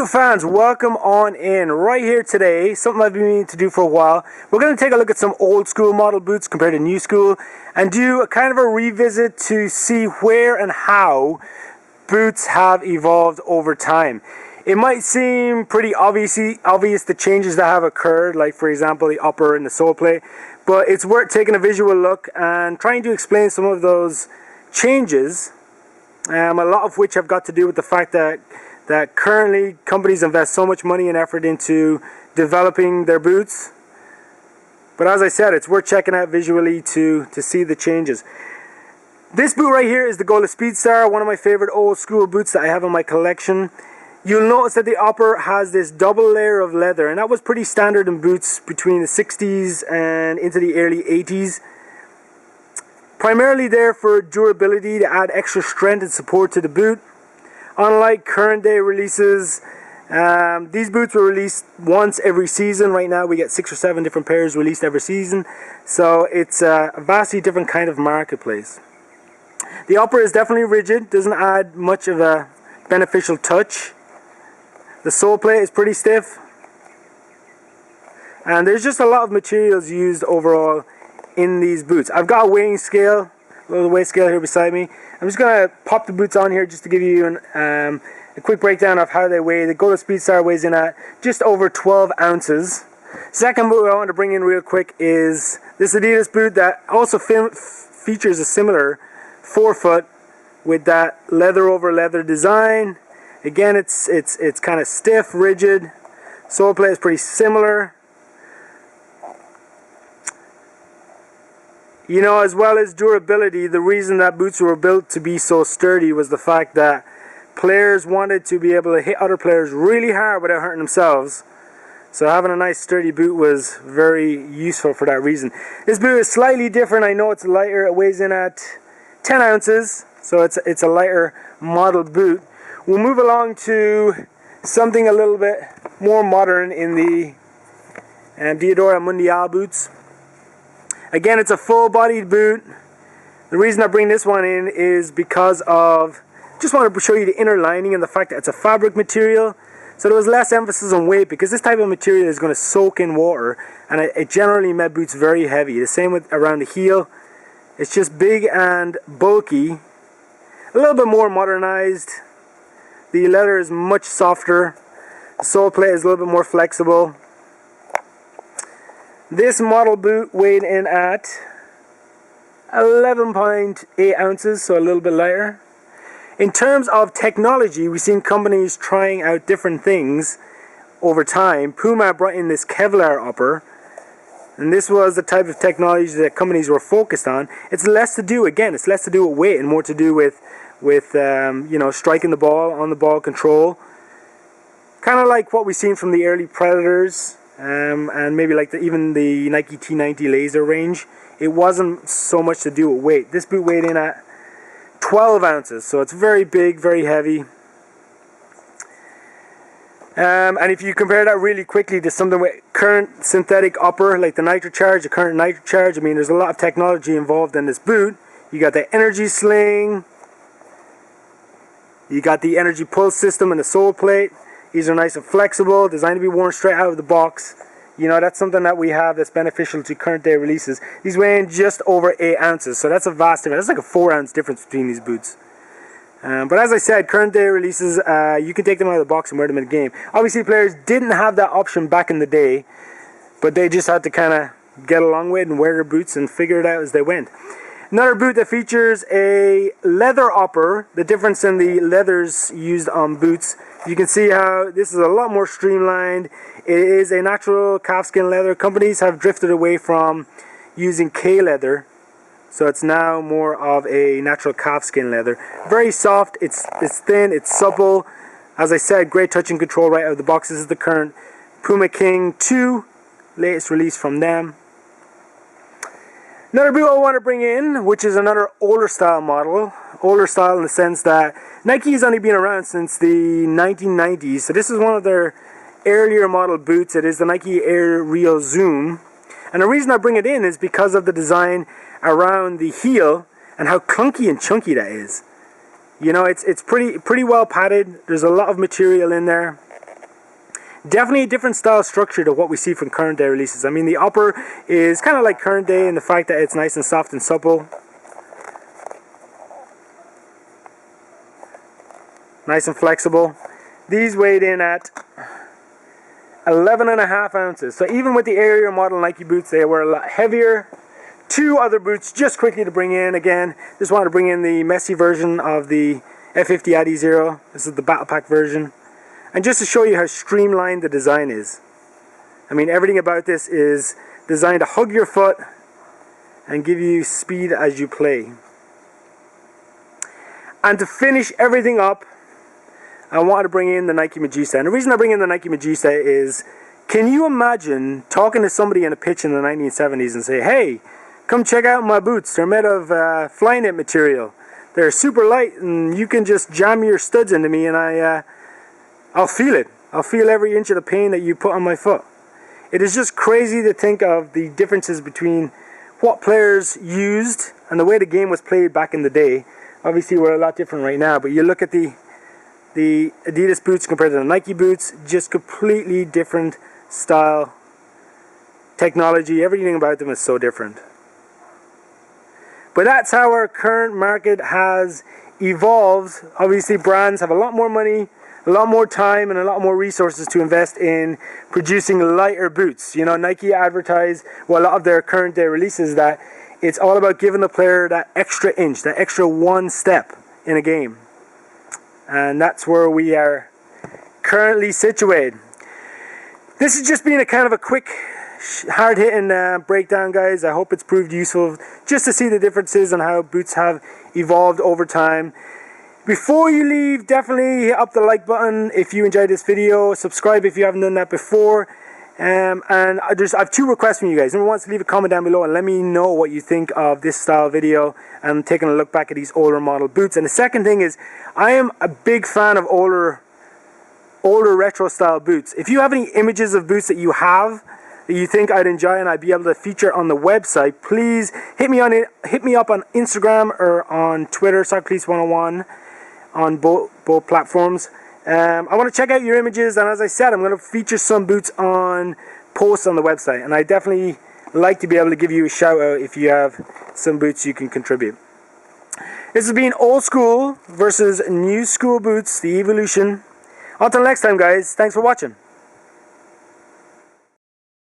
Boot fans, welcome on in. Right here today, something I've been meaning to do for a while. We're going to take a look at some old school model boots compared to new school and do a kind of a revisit to see where and how boots have evolved over time. It might seem pretty obvious the changes that have occurred, like for example the upper and the sole plate, but it's worth taking a visual look and trying to explain some of those changes, a lot of which have got to do with the fact that currently companies invest so much money and effort into developing their boots. But as I said, it's worth checking out visually to see the changes. This boot right here is the Gola Speedstar, one of my favorite old school boots that I have in my collection. You'll notice that the upper has this double layer of leather, and that was pretty standard in boots between the 60s and into the early 80s. Primarily there for durability, to add extra strength and support to the boot. Unlike current day releases, these boots were released once every season. Right now we get 6 or 7 different pairs released every season, so it's a vastly different kind of marketplace. The upper is definitely rigid, doesn't add much of a beneficial touch. The sole plate is pretty stiff, and there's just a lot of materials used overall in these boots. I've got a weighing scale, a little weight scale here beside me. I'm just going to pop the boots on here just to give you a quick breakdown of how they weigh. The Gola Speedstar weighs in at just over 12 ounces. Second boot I want to bring in real quick is this Adidas boot that also features a similar forefoot with that leather over leather design. Again, it's kind of stiff, rigid. Sole plate is pretty similar. You know, as well as durability, the reason that boots were built to be so sturdy was the fact that players wanted to be able to hit other players really hard without hurting themselves. So having a nice sturdy boot was very useful for that reason. This boot is slightly different. I know it's lighter. It weighs in at 10 ounces, so it's a lighter model boot. We'll move along to something a little bit more modern in the Diadora Mondiale boots. Again, it's a full-bodied boot. The reason I bring this one in is because of, just wanted to show you the inner lining and the fact that it's a fabric material. So there was less emphasis on weight because this type of material is going to soak in water, and it generally made boots very heavy. The same with around the heel. It's just big and bulky. A little bit more modernized. The leather is much softer. The sole plate is a little bit more flexible. This model boot weighed in at 11.8 ounces, so a little bit lighter. In terms of technology, we've seen companies trying out different things over time. Puma brought in this Kevlar upper, and this was the type of technology that companies were focused on. It's less to do, again, it's less to do with weight and more to do with you know, striking the ball, on the ball control. Kind of like what we've seen from the early Predators. And maybe like even the Nike T90 laser range. It wasn't so much to do with weight. This boot weighed in at 12 ounces, so it's very big, very heavy. And if you compare that really quickly to something with current synthetic upper, like the Nitrocharge, the current Nitrocharge, I mean, there's a lot of technology involved in this boot. You got the energy sling, you got the energy pulse system and the sole plate. These are nice and flexible, designed to be worn straight out of the box. You know, that's something that we have that's beneficial to current day releases. These weigh in just over 8 ounces, so that's a vast difference. That's like a 4 ounce difference between these boots. But as I said, current day releases, you can take them out of the box and wear them in the game. Obviously, players didn't have that option back in the day, but they just had to kind of get along with it and wear their boots and figure it out as they went. Another boot that features a leather upper. The difference in the leathers used on boots, you can see how this is a lot more streamlined. It is a natural calfskin leather. Companies have drifted away from using K leather, so it's now more of a natural calfskin leather. Very soft, it's thin, it's supple. As I said, great touch and control right out of the box. This is the current Puma King 2, latest release from them. Another boot I want to bring in, which is another older style model. Older style in the sense that Nike has only been around since the 1990s. So this is one of their earlier model boots. It is the Nike Air Rio Zoom. And the reason I bring it in is because of the design around the heel and how clunky and chunky that is. You know, it's pretty well padded. There's a lot of material in there. Definitely a different style structure to what we see from current day releases. I mean, the upper is kind of like current day in the fact that it's nice and soft and supple. Nice and flexible. These weighed in at 11.5 ounces. So even with the Aerial model Nike boots, they were a lot heavier. Two other boots just quickly to bring in. Again, just wanted to bring in the messy version of the F50 Adi Zero. This is the Battle Pack version. And just to show you how streamlined the design is. I mean, everything about this is designed to hug your foot and give you speed as you play. And to finish everything up, I wanted to bring in the Nike Magista. And the reason I bring in the Nike Magista is, can you imagine talking to somebody in a pitch in the 1970s and say, hey, come check out my boots. They're made of Flyknit material. They're super light and you can just jam your studs into me and I'll feel it. I'll feel every inch of the pain that you put on my foot. It is just crazy to think of the differences between what players used and the way the game was played back in the day. Obviously we're a lot different right now, but you look at the Adidas boots compared to the Nike boots, just completely different style, technology, everything about them is so different. But that's how our current market has evolved. Obviously brands have a lot more money, a lot more time and a lot more resources to invest in producing lighter boots. You know, Nike advertise, well, a lot of their current day releases, that it's all about giving the player that extra inch, that extra one step in a game. And that's where we are currently situated. This has just been a kind of a quick, hard-hitting breakdown, guys. I hope it's proved useful just to see the differences and how boots have evolved over time. Before you leave, definitely hit up the like button if you enjoyed this video. Subscribe if you haven't done that before. And I have two requests from you guys. Number one is to leave a comment down below and let me know what you think of this style video and taking a look back at these older model boots. And the second thing is, I am a big fan of older retro style boots. If you have any images of boots that you have that you think I'd enjoy and I'd be able to feature on the website, please hit me up on Instagram or on Twitter, Soccerpolice101, on both platforms. I want to check out your images, and as I said, I'm going to feature some boots on posts on the website, and I definitely like to be able to give you a shout out if you have some boots you can contribute. This has been old school versus new school boots, the evolution. Until next time, guys, thanks for watching.